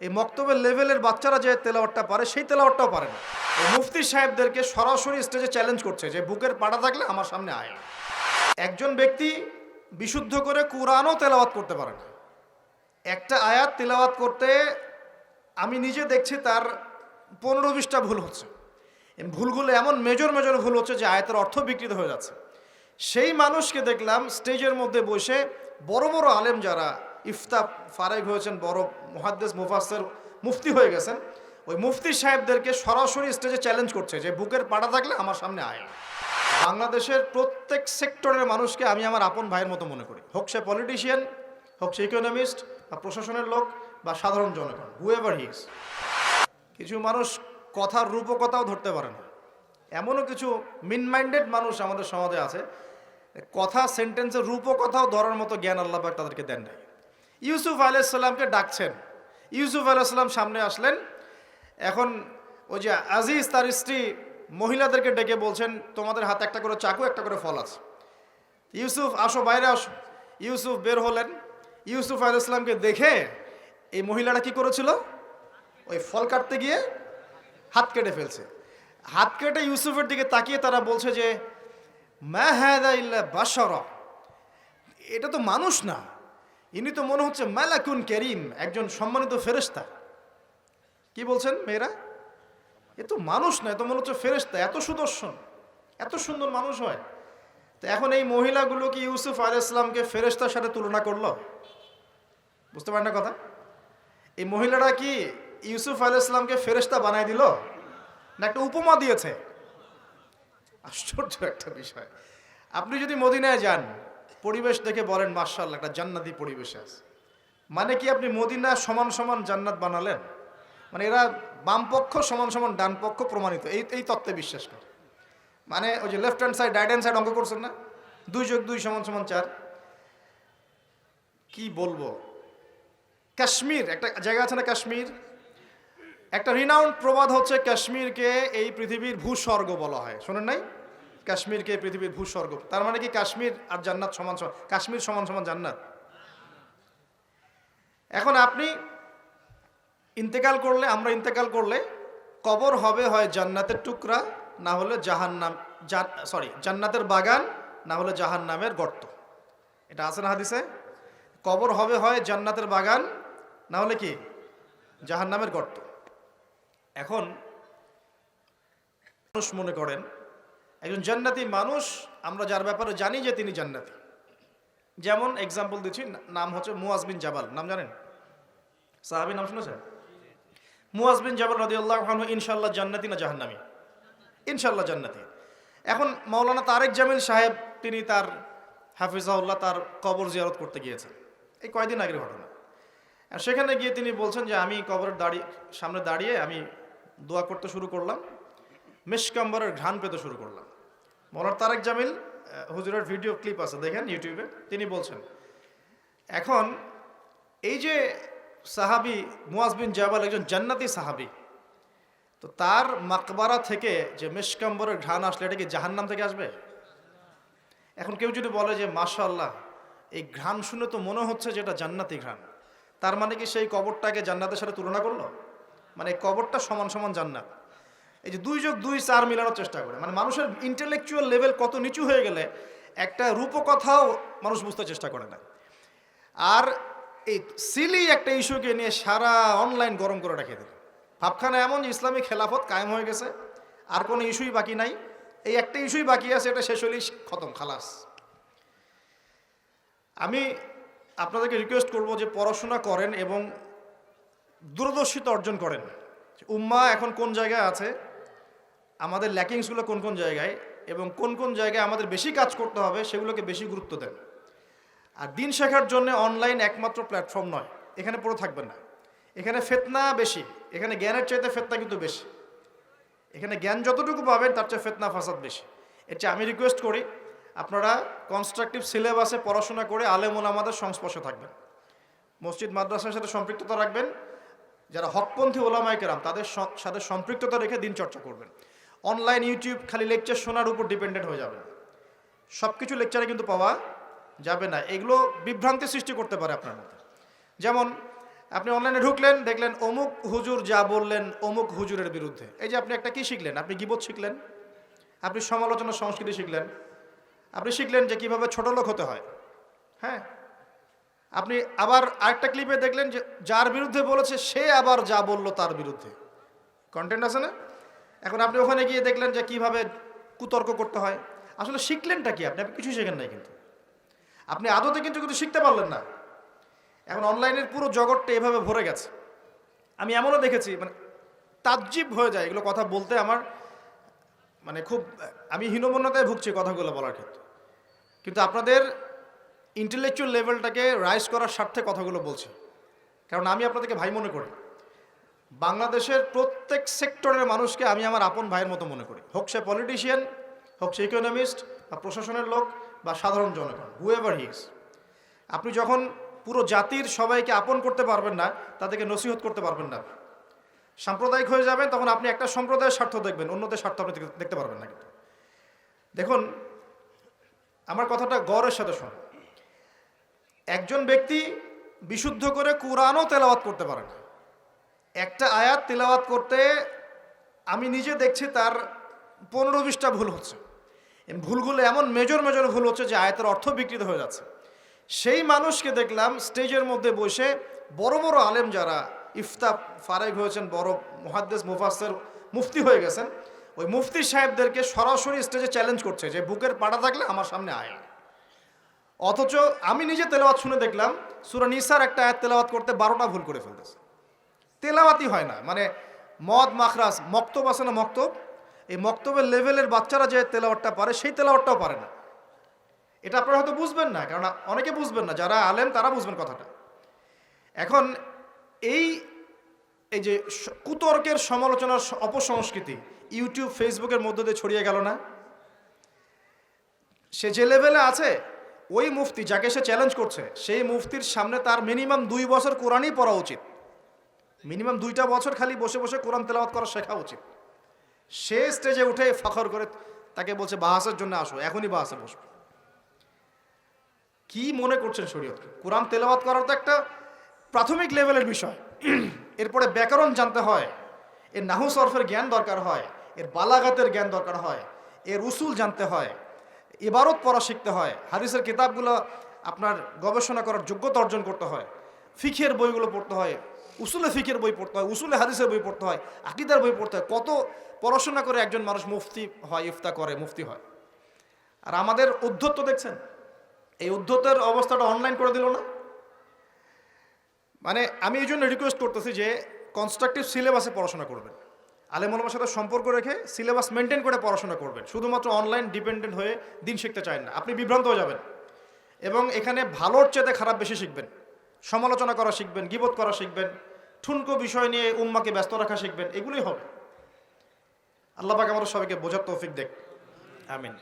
এই মক্তবের লেভেলের বাচ্চারা যে তেলাওয়াতটা পারে সেই তেলাওয়াতটাও পারে না। মুফতি সাহেবদেরকে সরাসরি স্টেজে চ্যালেঞ্জ করছে যে বুকের পাটা থাকলে আমার সামনে আয়। একজন ব্যক্তি বিশুদ্ধ করে কুরআনও তেলাওয়াত করতে পারে না। একটা আয়াত তেলাওয়াত করতে আমি নিজে দেখছি তার 15-20টা ভুল হচ্ছে। ভুলগুলো এমন মেজর মেজর ভুল হচ্ছে যে আয়াতের অর্থ বিকৃত হয়ে যাচ্ছে। সেই মানুষকে দেখলাম স্টেজের মধ্যে বসে বড় বড় আলেম যারা ইফতা ফারেক হয়েছেন, বড় মুহাদ্দিস মুফাসসির মুফতি হয়ে গেছেন, ওই মুফতি সাহেবদেরকে সরাসরি স্টেজে চ্যালেঞ্জ করছে যে বুকের পাটা থাকলে আমার সামনে আয়। বাংলাদেশের প্রত্যেক সেক্টরের মানুষকে আমি আমার আপন ভাইয়ের মতো মনে করি, হোক সে পলিটিশিয়ান, হোক সে ইকোনমিস্ট বা প্রশাসনের লোক বা সাধারণ জনগণ, হুএভার হি ইজ। কিছু মানুষ কথার রূপকথাও ধরতে পারে না, এমনও কিছু মিন মাইন্ডেড মানুষ আমাদের সমাজে আছে, কথা সেন্টেন্সের রূপকথাও ধরার মতো জ্ঞান আল্লাহ পাক তাদেরকে দেন নাই। ইউসুফ আলাইহিস সালামকে ডাকছেন, ইউসুফ আলাইহিস সালাম সামনে আসলেন। এখন ওই যে আজিজ তার স্ত্রী মহিলাদেরকে ডেকে বলছেন তোমাদের হাতে একটা করে চাকু, একটা করে ফল আছে, ইউসুফ আসো, বাইরে আসো। ইউসুফ বের হলেন। ইউসুফ আলাইহিস সালামকে দেখে এই মহিলাটা কি করেছিল, ওই ফল কাটতে গিয়ে হাত কেটে ফেলছে। হাত কেটে ইউসুফের দিকে তাকিয়ে তারা বলছে যে মা হাযা ইল্লা বাশারা, এটা তো মানুষ না, ইনি তো মনে হচ্ছে মালাকুন কারীম, একজন সম্মানিত ফেরেশতা। কি বলছেন মেয়েরা, এ তো মানুষ না, এ তো মনে হচ্ছে ফেরেশতা, এত সুদর্শন, এত সুন্দর মানুষ হয়। তো এখন এই মহিলাগুলো কি ইউসুফ আলাইহিস সালামকে ফেরেশতার সাথে তুলনা করলো? বুঝতে পারেন না কথা? এই মহিলারা কি ইউসুফ আলাইহিস সালামকে ফেরেশতা বানায় দিল, না একটা উপমা দিয়েছে? আশ্চর্য একটা বিষয়। আপনি যদি মদিনায় যান, পরিবেশ দেখে বলেন মাশাআল্লাহ একটা জান্নাতি পরিবেশ আছে, মানে কি আপনি মদিনা সমান সমান জান্নাত বানালেন? মানে এরা বাম পক্ষ সমান সমান ডান পক্ষ প্রমাণিত, এই তত্ত্বে বিশ্বাস করে। মানে ওই যে left hand side right hand side অঙ্ক করছেন না, 2+2 = 4। কি বলবো, কাশ্মীর একটা জায়গা আছে না, কাশ্মীর একটা রিনাউন্ড প্রবাদ হচ্ছে কাশ্মীরকে এই পৃথিবীর ভূস্বর্গ বলা হয়, শোনেন নাই? কাশ্মীরকে পৃথিবীর ভূস্বর্গ, তার মানে কি কাশ্মীর আর জান্নাত সমান সমান, কাশ্মীর সমান সমান জান্নাত? এখন আপনি ইন্তেকাল করলে, আমরা ইন্তেকাল করলে কবর হবে হয় জান্নাতের টুকরা, না হলে জাহান্নাম, জান্নাতের বাগান, না হলে জাহান্নামের গর্ত। এটা আছে না হাদিসে? কবর হবে হয় জান্নাতের বাগান, না হলে কি জাহান্নামের গর্ত। এখন মানুষ মনে করেন একজন জান্নাতি মানুষ, আমরা যার ব্যাপারে জানি যে তিনি জান্নাতি, যেমন এক্সাম্পল দিচ্ছি, নাম হচ্ছে মুয়াজ বিন জাবাল, নাম জানেন? সাহাবী নাম শুনেছেন? মুয়াজ বিন জাবাল রাদিয়াল্লাহু আনহু ইনশাআল্লাহ জান্নাতি না জাহান্নামী? ইনশাআল্লাহ জান্নাতি। এখন মাওলানা তারেক জামিল সাহেব তিনি তার হাফিজাহুল্লাহ তার কবর জিয়ারত করতে গিয়েছেন, এই কয়েকদিন আগের ঘটনা। আর সেখানে গিয়ে তিনি বলছেন যে আমি কবরের সামনে দাঁড়িয়ে আমি দোয়া করতে শুরু করলাম, মিশকাম্বরের ঘ্রাণ পেতে শুরু করলাম। মাওলানা তারেক জামিল হুজুরের ভিডিও ক্লিপ আছে, দেখেন ইউটিউবে। তিনি বলছেন এখন এই যে সাহাবী মুয়াজ বিন জাবাল একজন জান্নাতি সাহাবী, তো তার মাকবারা থেকে যে মিশকাম্বরের ঘ্রাণ আসলে এটা কি জাহান্নাম থেকে আসবে? এখন কেউ যদি বলে যে মাশাআল্লাহ এই ঘ্রাণ শুনে তো মনে হচ্ছে যে এটা জান্নাতি ঘ্রাণ, তার মানে কি সেই কবরটাকে জান্নাতের সাথে তুলনা করলো? মানে কবরটা সমান সমান জান্নাত। এই যে 2+2 4 মিলানোর চেষ্টা করে, মানে মানুষের ইন্টেলেকচুয়াল লেভেল কত নিচু হয়ে গেলে একটা রূপকথাও মানুষ বুঝতে চেষ্টা করে না। আর এই সিলি একটা ইস্যুকে নিয়ে সারা অনলাইন গরম করে রেখে দিল। ভাবখানা এমন যে ইসলামিক খেলাফত কায়েম হয়ে গেছে, আর কোনো ইস্যুই বাকি নাই, এই একটা ইস্যুই বাকি আছে, এটা শেষ হলেই খতম, খালাস। আমি আপনাদেরকে রিকোয়েস্ট করব যে পড়াশোনা করেন এবং দূরদর্শিতা অর্জন করেন। উম্মাহ এখন কোন জায়গায় আছে, আমাদের ল্যাকিংসগুলো কোন কোন জায়গায়, এবং কোন কোন জায়গায় আমাদের বেশি কাজ করতে হবে সেগুলোকে বেশি গুরুত্ব দেন। আর দিন শেখার জন্য অনলাইন একমাত্র প্ল্যাটফর্ম নয়, এখানে পড়ে থাকবেন না। এখানে ফিতনা বেশি, এখানে জ্ঞানের চাইতে ফিতনা কিন্তু বেশি। এখানে জ্ঞান যতটুকু পাবেন তার চেয়ে ফিতনা ফাসাদ বেশি। এর চেয়ে আমি রিকোয়েস্ট করি আপনারা কনস্ট্রাকটিভ সিলেবাসে পড়াশোনা করে আলেম ওলামাদের সংস্পর্শে থাকবেন, মসজিদ মাদ্রাসার সাথে সম্পৃক্ততা রাখবেন, যারা হকপন্থী ওলামায়ে কেরাম তাদের সাথে সম্পৃক্ততা রেখে দিন চর্চা করবেন। অনলাইন ইউটিউব খালি লেকচার শোনার উপর ডিপেন্ডেন্ট হয়ে যাবে, সব কিছু লেকচারে কিন্তু পাওয়া যাবে না। এগুলো বিভ্রান্তি সৃষ্টি করতে পারে আপনার মধ্যে। যেমন আপনি অনলাইনে ঢুকলেন, দেখলেন অমুক হুজুর যা বললেন অমুক হুজুরের বিরুদ্ধে। এই যে আপনি একটা কি শিখলেন? আপনি গীবত শিখলেন, আপনি সমালোচনা সংস্কৃতি শিখলেন, আপনি শিখলেন যে কিভাবে ছোট লোক হতে হয়। হ্যাঁ, আপনি আবার আরেকটা ক্লিপে দেখলেন যে যার বিরুদ্ধে বলেছে সে আবার যা বললো তার বিরুদ্ধে কন্টেন্ট আছে না। এখন আপনি ওখানে গিয়ে দেখলেন যে কিভাবে কুতর্ক করতে হয়। আসলে শিখলেনটা কি? আপনি কিছু শেখেন নাই, কিন্তু আপনি আদতে কিন্তু কিছু শিখতে পারলেন না। এখন অনলাইনের পুরো জগৎটা এভাবে ভরে গেছে। আমি এমনও দেখেছি, মানে তাজ্জিব হয়ে যায় এগুলো কথা বলতে। আমার মানে খুব, আমি হীনমন্যতায় ভুগছি কথাগুলো বলার ক্ষেত্রে, কিন্তু আপনাদের ইন্টেলেকচুয়াল লেভেলটাকে রাইজ করার স্বার্থে কথাগুলো বলছি। কারণ আমি আপনাদেরকে ভাই মনে করি। বাংলাদেশের প্রত্যেক সেক্টরের মানুষকে আমি আমার আপন ভাইয়ের মতো মনে করি, হোক সে পলিটিশিয়ান, হোক সে ইকোনমিস্ট বা প্রশাসনের লোক বা সাধারণ জনগণ, হুএভার হি ইজ। আপনি যখন পুরো জাতির সবাইকে আপন করতে পারবেন না, তাদেরকে নসিহত করতে পারবেন না, সাম্প্রদায়িক হয়ে যাবেন, তখন আপনি একটা সম্প্রদায়ের স্বার্থ দেখবেন, অন্যদের স্বার্থ আপনি দেখতে পারবেন না। কিন্তু দেখুন, আমার কথাটা গৌরবের সাথে শুনুন। একজন ব্যক্তি বিশুদ্ধ করে কুরআনও তেলাওয়াত করতে পারে না। একটা আয়াত তেলাওয়াত করতে আমি নিজে দেখছি তার 15-20টা ভুল হচ্ছে। ভুলগুলো এমন মেজর মেজর ভুল হচ্ছে যে আয়াতের অর্থ বিকৃত হয়ে যাচ্ছে। সেই মানুষকে দেখলাম স্টেজের মধ্যে বসে, বড় বড় আলেম যারা ইফতা ফারেগ হয়েছেন, বড় মুহাদ্দিস মুফাসসির মুফতি হয়ে গেছেন, ওই মুফতি সাহেবদেরকে সরাসরি স্টেজে চ্যালেঞ্জ করছে যে বুকের পাটা থাকলে আমার সামনে আয়। অথচ আমি নিজে তেলাওয়াত শুনে দেখলাম সূরা নিসার একটা আয়াত তেলাওয়াত করতে 12টা ভুল করে ফেলতেছে। তেলাওয়াতই হয় না, মানে মদ মাখরাজ মক্তব আছে না, মক্তব, এই মক্তবের লেভেলের বাচ্চারা যে তেলাওয়াতটা পারে সেই তেলাওয়াতটাও পারে না। এটা আপনারা হয়তো বুঝবেন না, কারণ অনেকে বুঝবেন না, যারা আলেম তারা বুঝবেন কথাটা। এখন এই যে কুতর্কের সমালোচনার অপসংস্কৃতি ইউটিউব ফেসবুকের মধ্য দিয়ে ছড়িয়ে গেল না, সে যে লেভেলে আছে, ওই মুফতি যাকে সে চ্যালেঞ্জ করছে সেই মুফতির সামনে তার মিনিমাম 2 বছর কোরআনই পড়া উচিত, মিনিমাম 2টা বছর খালি বসে বসে কোরআন তেলাওয়াত করা শেখা উচিত। সে স্টেজে উঠে ফখর করে তাকে বলছে বাহাসের জন্য আসো, এখনই বাহাসে বসবে। কি মনে করছেন শরীয়তকে? কোরআন তেলাওয়াত করার তো একটা প্রাথমিক লেভেলের বিষয়। এরপরে ব্যাকরণ জানতে হয়, এর নাহু সরফের জ্ঞান দরকার হয়, এর বালাগাতের জ্ঞান দরকার হয়, এর উসুল জানতে হয়, ইবারত পড়া শিখতে হয়, হাদিসের কিতাবগুলো আপনার গবেষণা করার যোগ্যতা অর্জন করতে হয়, ফিকের বইগুলো পড়তে হয়, উসুলে ফিকের বই পড়তে হয়, উসুলে হাদিসের বই পড়তে হয়, আকীদার বই পড়তে হয়। কত পড়াশোনা করে একজন মানুষ মুফতি হয়, ইফতা করে মুফতি হয়। আর আমাদের উদ্ধত্ত দেখছেন, এই উদ্ধতের অবস্থাটা অনলাইন করে দিল না। মানে আমি এই জন্য রিকোয়েস্ট করতেছি যে কনস্ট্রাকটিভ সিলেবাসে পড়াশোনা করবেন, আলেম ওলামার সাথে সম্পর্ক রেখে সিলেবাস মেনটেন করে পড়াশোনা করবেন। শুধুমাত্র অনলাইন ডিপেন্ডেন্ট হয়ে দিন শিখতে চান না, আপনি বিভ্রান্ত হয়ে যাবেন। এবং এখানে ভালোর চেয়ে খারাপ বেশি শিখবেন, সমালোচনা করা শিখবেন, গীবত করা শিখবেন, ঠুনকো বিষয় নিয়ে উম্মাকে ব্যস্ত রাখা শিখবেন, এগুলোই হবে। আল্লাহ পাক আমাদের সবাইকে বোঝার তৌফিক দেখ, আমিন।